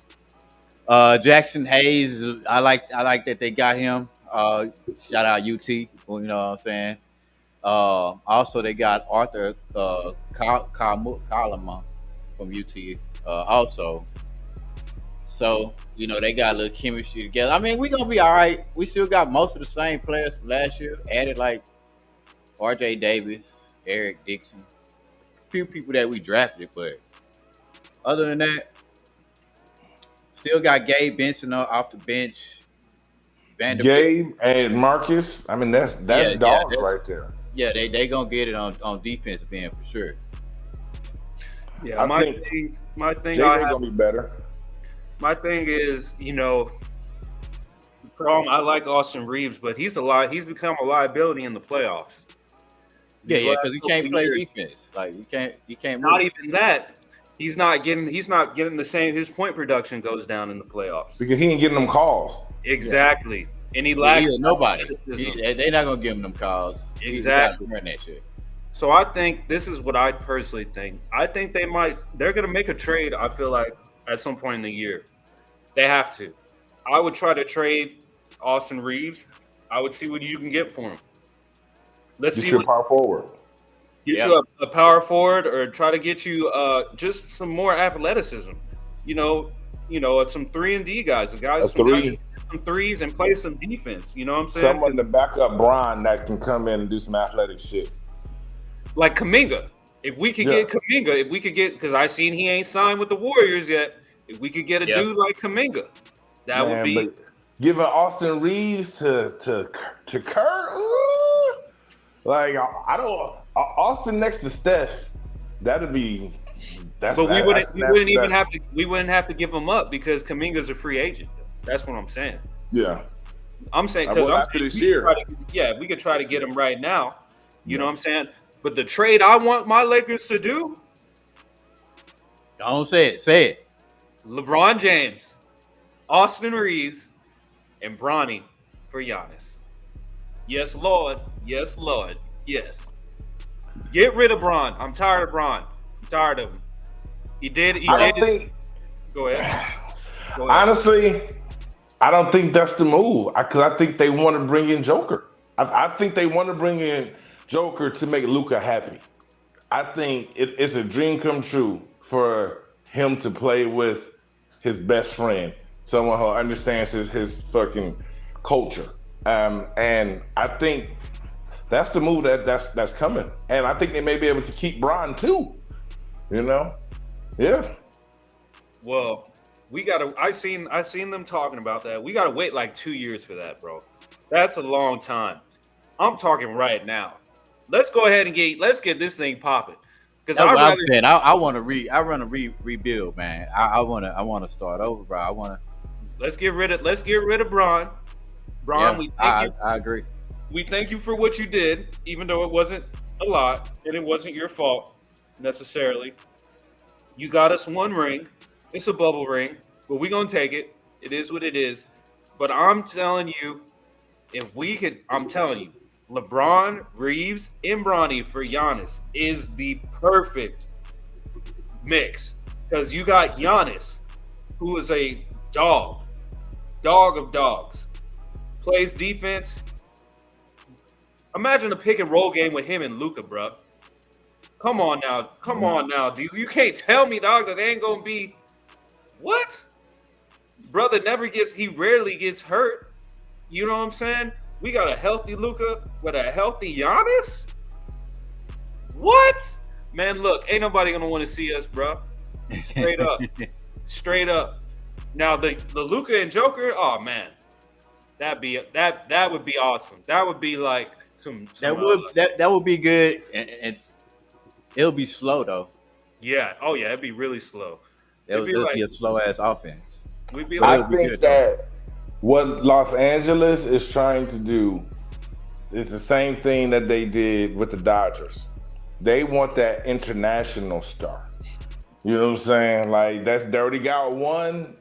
Jackson Hayes, I like that they got him. Shout out UT, you know what I'm saying. Also, they got Arthur Kalama from UT. Also, so you know they got a little chemistry together. I mean, we're gonna be all right. We still got most of the same players from last year. Added like RJ Davis, Eric Dixon, a few people that we drafted, but other than that, still got Gabe Benson off the bench. Vanderbilt. Gabe and Marcus. I mean, that's dogs right there. Yeah, they gonna get it on defensive end for sure. Yeah, my thing JJ gonna be better. My thing is, you know, the problem. I like Austin Reeves, but he's become a liability in the playoffs. Yeah, because he can't play defense. Like you can't. Not even that. He's not getting the same. His point production goes down in the playoffs Because he ain't getting them calls. exactly, and he lacks nobody. athleticism. They're not gonna give him them calls. Exactly. He gotta run that shit. So I think this is what I personally think. I think they're going to make a trade, I feel like, at some point in the year. They have to. I would try to trade Austin Reeves. I would see what you can get for him. Let's see what power forward. get you a power forward or try to get you just some more athleticism. You know, some 3-and-D guys, guys who can some threes and play some defense. You know what I'm saying? Someone to back up Bron that can come in and do some athletic shit. Like Kuminga. If we could get Kuminga, because I seen he ain't signed with the Warriors yet. If we could get a dude like Kuminga, that would be. But giving Austin Reeves to Kerr, like I don't. Austin next to Steph, that'd be. But we wouldn't have to give him up because Kuminga's a free agent. That's what I'm saying. Yeah, I'm saying because after this year, we could try to get him right now. You know what I'm saying? But the trade I want my Lakers to do, Don't say it. Say it. LeBron James, Austin Reeves, and Bronny for Giannis. Yes, Lord. Yes, Lord. Yes. Get rid of Bron. I'm tired of Bron. I'm tired of him. He did. Go ahead. Honestly, I don't think that's the move. Because I think they want to bring in Joker. I think they want to bring in Joker to make Luka happy. I think it's a dream come true for him to play with his best friend, someone who understands his fucking culture. And I think that's the move that's coming. And I think they may be able to keep Bron too. You know? Yeah. Well, I seen them talking about that. We gotta wait like 2 years for that, bro. That's a long time. I'm talking right now. Let's go ahead and let's get this thing popping. Because I want to rebuild, man. I want to start over, bro. Let's get rid of Bron. Bron, I agree. We thank you for what you did, even though it wasn't a lot and it wasn't your fault necessarily. You got us one ring. It's a bubble ring, but we're gonna take it. It is what it is. But I'm telling you, I'm telling you, LeBron, Reeves, and Bronny for Giannis is the perfect mix. Because you got Giannis, who is a dog of dogs, plays defense. Imagine a pick and roll game with him and Luka, bro. Come on now, dude. You can't tell me, dog, that they ain't gonna be what? Brother he rarely gets hurt. You know what I'm saying? We got a healthy Luka with a healthy Giannis? What? Man, look, ain't nobody gonna want to see us, bro. Straight up. Straight up. Now the Luka and Joker, oh man. That would be awesome. That would be like That would be good, and it'll be slow though. Yeah. Oh yeah, it'd be really slow. It'll be a slow ass offense. We'd be I like, think that what Los Angeles is trying to do is the same thing that they did with the Dodgers. They want that international star. You know what I'm saying? Like they already got one.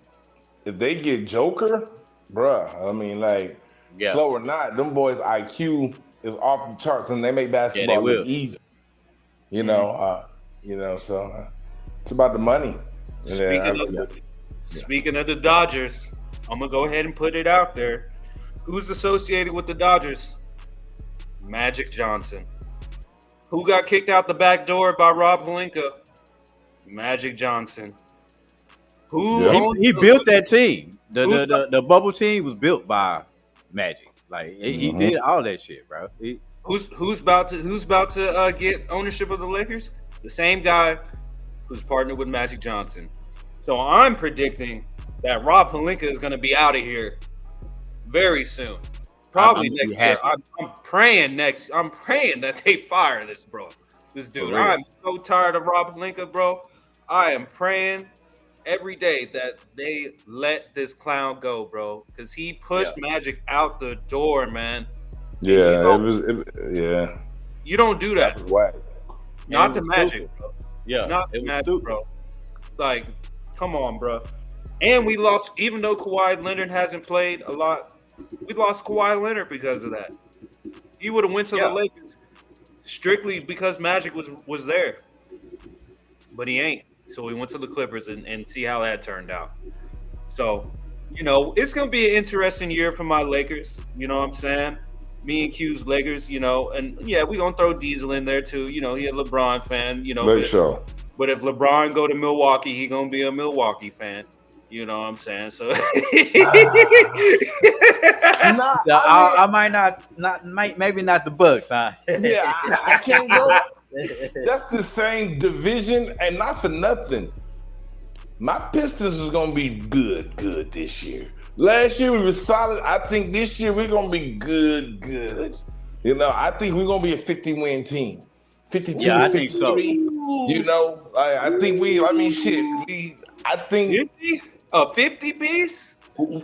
If they get Joker, bruh, I mean, like, slow or not, them boys' IQ is off the charts, and they make basketball look easy. You know, so it's about the money. Speaking of the Dodgers, I'm gonna go ahead and put it out there. Who's associated with the Dodgers? Magic Johnson. Who got kicked out the back door by Rob Pelinka? Magic Johnson. He built that team. The bubble team was built by Magic. Like he did all that shit, bro. Who's about to get ownership of the Lakers? The same guy who's partnered with Magic Johnson. So I'm predicting that Rob Pelinka is going to be out of here very soon. Probably next year. I'm praying that they fire this dude. I'm so tired of Rob Pelinka, bro. I am praying every day that they let this clown go, bro, because he pushed Magic out the door, man. Yeah, You don't do that. That was whack. Not to Magic, bro. Yeah, not to Magic, bro. Like, come on, bro. And we lost, even though Kawhi Leonard hasn't played a lot, we lost Kawhi Leonard because of that. He would have went to the Lakers strictly because Magic was there, but he ain't. So we went to the Clippers and see how that turned out. So, it's going to be an interesting year for my Lakers. You know what I'm saying? Me and Q's Lakers, and we're going to throw Diesel in there too. He a LeBron fan, But if LeBron go to Milwaukee, he going to be a Milwaukee fan. You know what I'm saying? So I might maybe not the Bucks, huh? Yeah, I can't go. That's the same division, and not for nothing. My Pistons is gonna be good this year. Last year we were solid. I think this year we're gonna be good. I think we're gonna be a 50-win team. 52, I 53. think so. I think a 50 piece.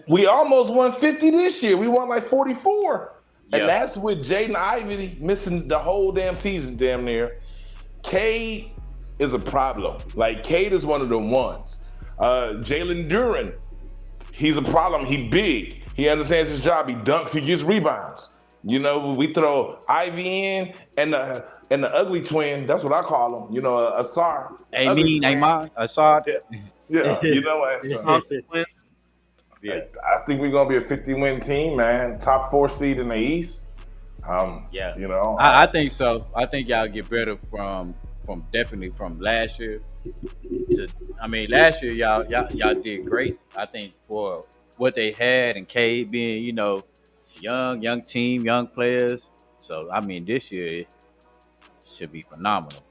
We almost won 50 this year. We won like 44. And that's with Jaden Ivey missing the whole damn season, damn near. Cade is a problem. Like, Cade is one of the ones. Jalen Duren, he's a problem. He big. He understands his job. He dunks. He gets rebounds. We throw Ivy in and the ugly twin. That's what I call him. Asar. Asar. Yeah. Yeah, I think we're gonna be a 50-win team, man. Top 4 seed in the East. I think so. I think y'all get better from definitely from last year. Last year y'all did great. I think for what they had and Cade being, young team, young players. So this year should be phenomenal.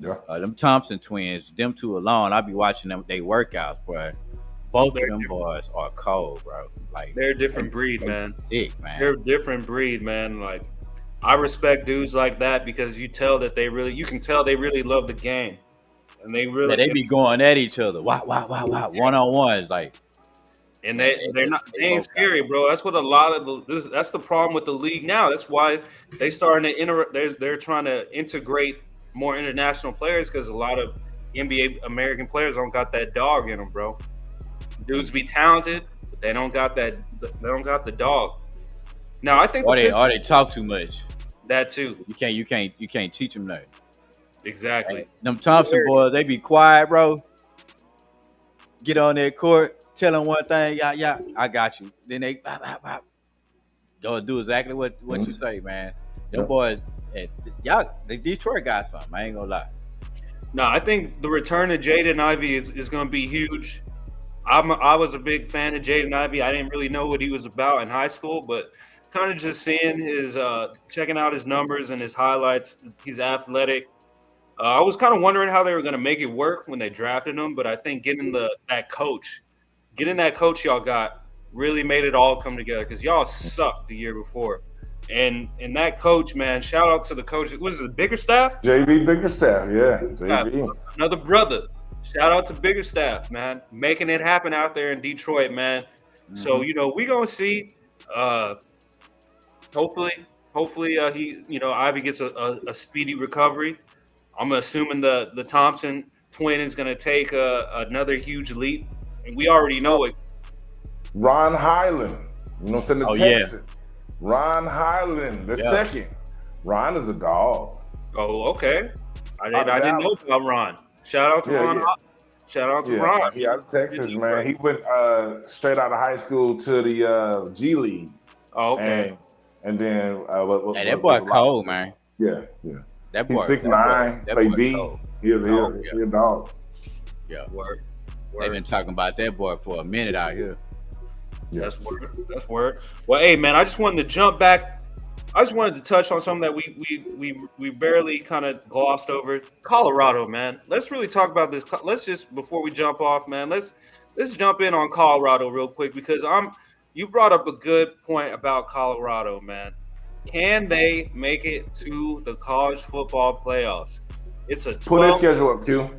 Yeah. Them Thompson twins, them two alone, I'll be watching them. They workouts, bro. Both of them boys are cold, bro. Like, they're a different breed, man. Sick, man. They're a different breed, man. Like, I respect dudes like that because you can tell they really love the game, and they be going at each other. Wow, 1-on-1s, like. And they ain't scary, bro. That's what a lot of that's the problem with the league now. That's why they starting to they're trying to integrate more international players because a lot of NBA American players don't got that dog in them, bro. Dudes be talented, but they don't got that. They don't got the dog. Now I think they talk too much. That too. You can't teach them that. Exactly. Like, them Thompson boys, they be quiet, bro. Get on their court, tell them one thing, yeah, I got you. Then they go do exactly what you say, man. Them boys, the Detroit got something. I ain't gonna lie. No, I think the return of Jaden Ivey is gonna be huge. I was a big fan of Jaden Ivey. I didn't really know what he was about in high school, but kind of just seeing his, checking out his numbers and his highlights. He's athletic. I was kind of wondering how they were going to make it work when they drafted him, but I think getting that coach y'all got really made it all come together because y'all sucked the year before. And that coach, man, shout out to the coach. Was it Biggerstaff? JB Biggerstaff, yeah. JB. Another brother. Shout out to Biggerstaff, man, making it happen out there in Detroit, man. So we gonna see. Hopefully, he, Ivy gets a speedy recovery. I'm assuming the Thompson twin is gonna take another huge leap, and we already know it. Ron Highland, you know what I'm saying? The Texan. Yeah. Ron Highland, the second. Ron is a dog. Oh, okay. I didn't know about Ron. Shout out to Ron. Yeah. Shout out to Ron. He out of Texas, man. He went straight out of high school to the G League. Oh, okay. And then that boy cold, man. Yeah. That boy. He's 6'9", play D. He a dog. Yeah. Word. They've been talking about that boy for a minute out here. Yeah. That's word. Well, hey, man, I just wanted to jump back. I just wanted to touch on something that we barely kind of glossed over. Colorado, man. Let's really talk about this. Let's just, before we jump off, man, let's jump in on Colorado real quick, because you brought up a good point about Colorado, man. Can they make it to the college football playoffs? It's a 12. Pull their schedule up, Q.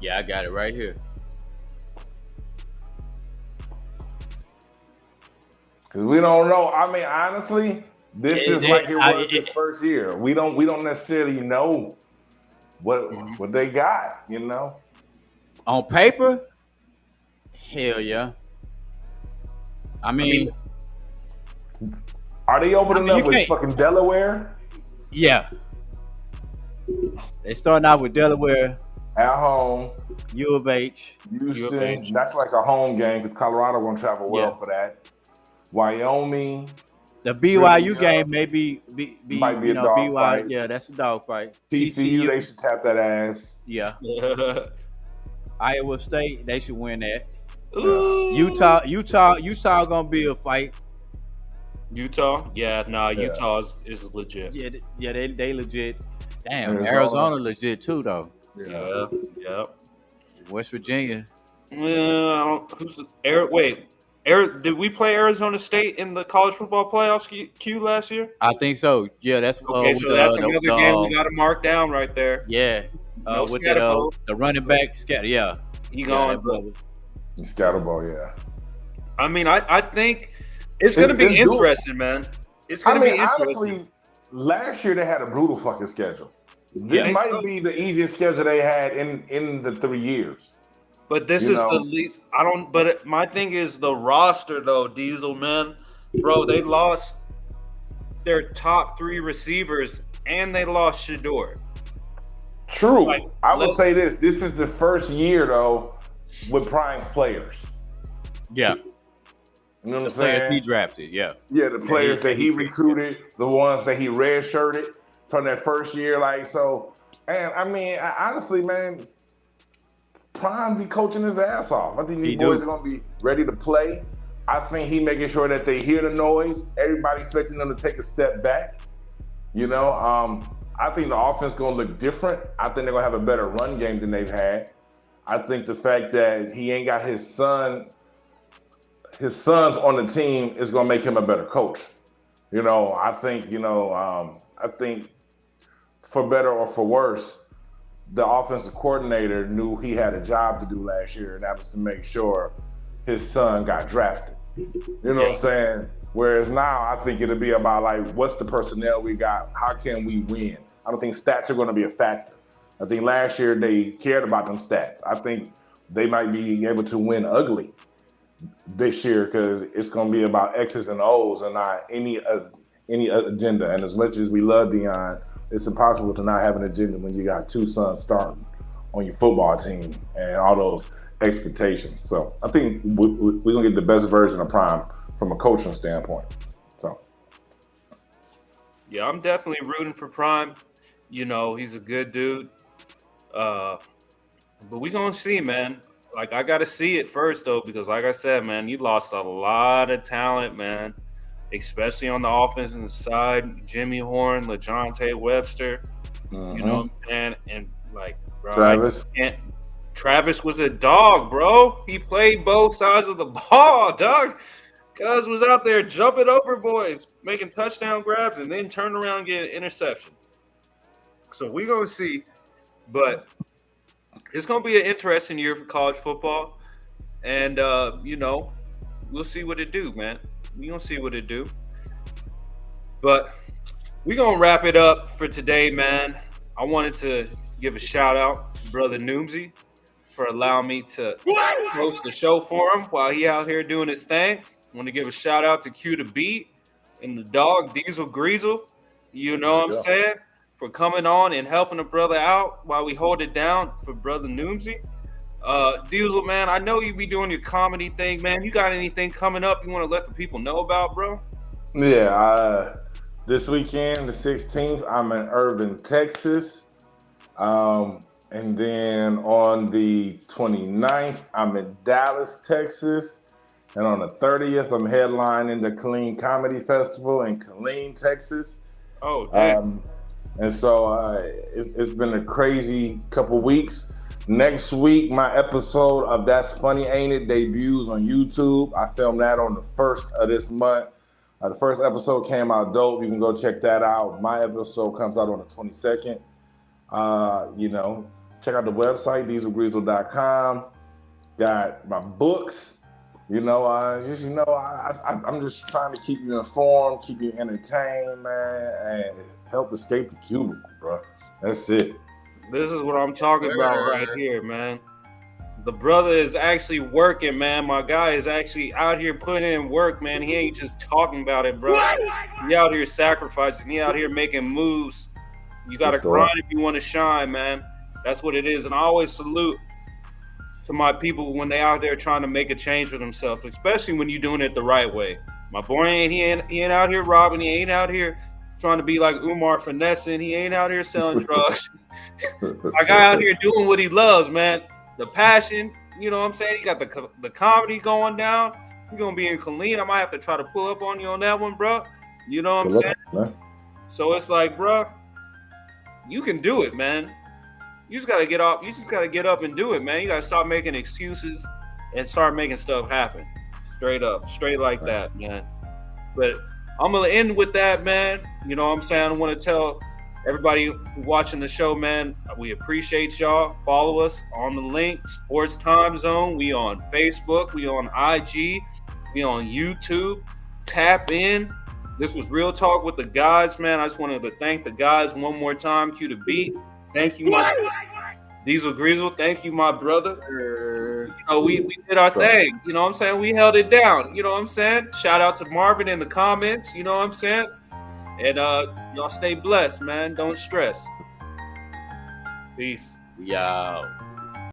Yeah, I got it right here. Because we don't know. I mean, honestly, this is like it was his first year. We don't necessarily know what they got, you know? On paper, hell yeah. I mean, are they opening up with fucking Delaware? Yeah. They starting out with Delaware. At home. U of H. Houston. That's like a home game because Colorado won't travel well for that. Wyoming. The BYU game might be a dog fight. Yeah, that's a dog fight. TCU, they should tap that ass. Yeah. Iowa State, they should win that. Ooh. Utah gonna be a fight. Utah? Yeah, Utah is legit. Yeah, they legit. Damn, Arizona legit too though. Yeah. West Virginia. Did we play Arizona State in the college football playoffs Q last year? I think so. Yeah, that's okay. So that's another game we got to mark down right there. Yeah, with the running back scatter. Yeah, he gone. Scatterball, yeah. I mean, I think it's going to be interesting, man. It's going to be interesting. Honestly, last year they had a brutal fucking schedule. This might be the easiest schedule they had in the 3 years. But this is the least. But my thing is the roster, though, Diesel, man. Bro, they lost their top 3 receivers and they lost Shedeur. True. I would say this. This is the first year, though, with Prime's players. Yeah. You know what I'm saying? He drafted, yeah. Yeah, the players that he recruited, the ones that he redshirted from that first year. And I mean, honestly, man, Prime be coaching his ass off. I think these boys are going to be ready to play. I think he making sure that they hear the noise. Everybody expecting them to take a step back. I think the offense going to look different. I think they're going to have a better run game than they've had. I think the fact that he ain't got his sons on the team is going to make him a better coach. I think for better or for worse, the offensive coordinator knew he had a job to do last year, and that was to make sure his son got drafted. You know what I'm saying? Whereas now I think it'll be about what's the personnel we got? How can we win? I don't think stats are going to be a factor. I think last year they cared about them stats. I think they might be able to win ugly this year because it's going to be about X's and O's and not any agenda. And as much as we love Deion, it's impossible to not have an agenda when you got 2 sons starting on your football team and all those expectations. So I think we're going to get the best version of Prime from a coaching standpoint. So, yeah, I'm definitely rooting for Prime. He's a good dude. But we're going to see, man. I got to see it first, though, because like I said, man, you lost a lot of talent, man, especially on the offensive side. Jimmy Horn, LaJohntay Webster, you know what I'm saying? And, bro, Travis. Travis was a dog, bro. He played both sides of the ball, dog. Cuz was out there jumping over boys, making touchdown grabs, and then turn around and get an interception. So we gonna see, but it's gonna be an interesting year for college football, and we'll see what it do, man. We gonna see what it do, but we gonna wrap it up for today, man. I wanted to give a shout out to Brother Noomsy for allowing me to host the show for him while he out here doing his thing. I want to give a shout out to Q the Beat and the dog Diesel Greasel. You know what I'm saying? For coming on and helping a brother out while we hold it down for Brother Noomsy. Diesel, man, I know you be doing your comedy thing, man. You got anything coming up you want to let the people know about, bro? Yeah, this weekend, the 16th, I'm in Irving, Texas. And then on the 29th, I'm in Dallas, Texas. And on the 30th, I'm headlining the Killeen Comedy Festival in Killeen, Texas. Oh, damn. And so it's been a crazy couple weeks. Next week, my episode of That's Funny, Ain't It? Debuts on YouTube. I filmed that on the 1st of this month. The first episode came out dope. You can go check that out. My episode comes out on the 22nd. Check out the website, dieselgreasel.com. Got my books. I'm just trying to keep you informed, keep you entertained, man, and help escape the cubicle, bro. That's it. This is what I'm talking about right here, man. The brother is actually working, man. My guy is actually out here putting in work, man. He ain't just talking about it, bro. He out here sacrificing. He out here making moves. You got to grind if you want to shine, man. That's what it is. And I always salute to my people when they out there trying to make a change for themselves, especially when you're doing it the right way. My boy he ain't out here robbing. He ain't out here trying to be like Umar finessing. He ain't out here selling drugs. My guy out here doing what he loves, man. The passion, you know what I'm saying? He got the comedy going down. You're going to be in Killeen. I might have to try to pull up on you on that one, bro. You know what I'm saying? So it's like, bro, you can do it, man. You just got to get off. You just got to get up and do it, man. You got to stop making excuses and start making stuff happen. Straight up. Straight like that, man. But I'm going to end with that, man. You know what I'm saying? I want to tell everybody watching the show, man, we appreciate y'all. Follow us on the link, Sports Time Zone. We on Facebook. We on IG. We on YouTube. Tap in. This was Real Talk with the guys, man. I just wanted to thank the guys one more time. Q the Beat. Thank you, my Diesel Greasel. Thank you, my brother. We did our thing. You know what I'm saying? We held it down. You know what I'm saying? Shout out to Marvin in the comments. You know what I'm saying? And y'all stay blessed, man. Don't stress. Peace. Yo.